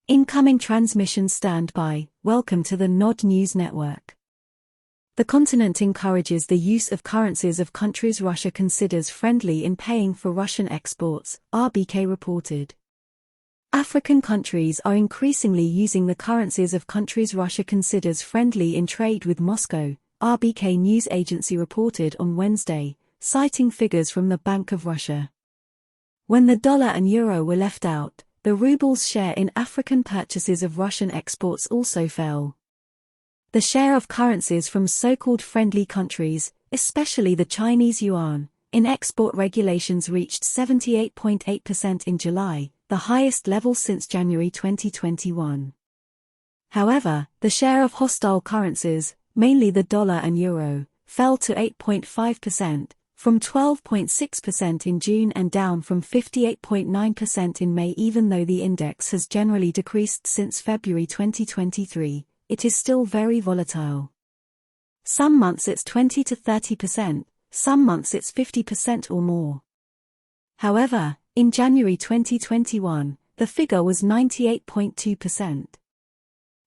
Incoming transmission standby. Welcome to the Nod News Network. The continent encourages the use of currencies of countries Russia considers friendly in paying for Russian exports, RBK reported. African countries are increasingly using the currencies of countries Russia considers friendly in trade with Moscow, RBK news agency reported on Wednesday, citing figures from the Bank of Russia. When the dollar and euro were left out, the ruble's share in African purchases of Russian exports also fell. The share of currencies from so-called friendly countries, especially the Chinese yuan, in export regulations reached 78.8% in July, the highest level since January 2021. However, the share of hostile currencies, mainly the dollar and euro, fell to 8.5%, from 12.6% in June and down from 58.9% in May. Even though the index has generally decreased since February 2023, it is still very volatile. Some months it's 20 to 30%, some months it's 50% or more. However, in January 2021, the figure was 98.2%.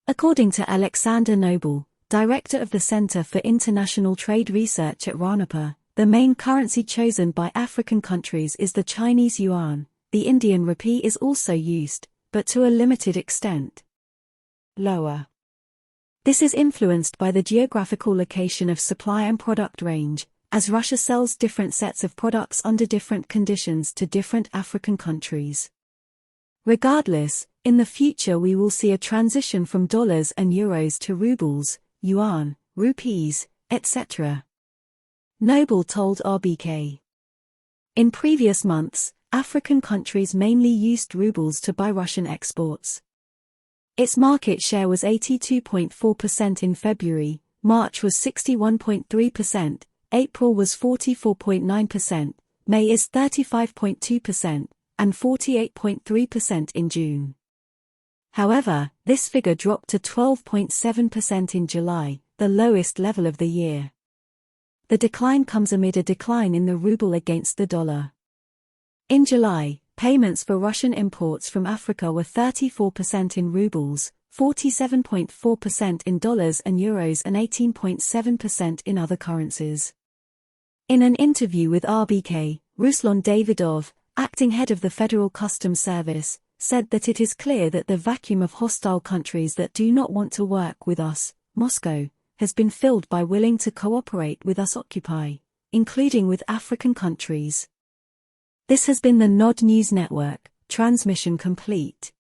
According to Alexander Noble, director of the Center for International Trade Research at Rupee, the main currency chosen by African countries is the Chinese yuan. The Indian rupee is also used, but to a limited extent. Lower. This is influenced by the geographical location of supply and product range, as Russia sells different sets of products under different conditions to different African countries. Regardless, in the future we will see a transition from dollars and euros to rubles, yuan, rupees, etc. Noble told RBK. In previous months, African countries mainly used rubles to buy Russian exports. Its market share was 82.4% in February, March was 61.3%, April was 44.9%, May is 35.2%, and 48.3% in June. However, this figure dropped to 12.7% in July, the lowest level of the year. The decline comes amid a decline in the ruble against the dollar. In July, payments for Russian imports from Africa were 34% in rubles, 47.4% in dollars and euros, and 18.7% in other currencies. In an interview with RBK, Ruslan Davidov, acting head of the Federal Customs Service, said that it is clear that the vacuum of hostile countries that do not want to work with us, Moscow, has been filled by willing to cooperate with us occupy, including with African countries. This has been the Nod News Network, transmission complete.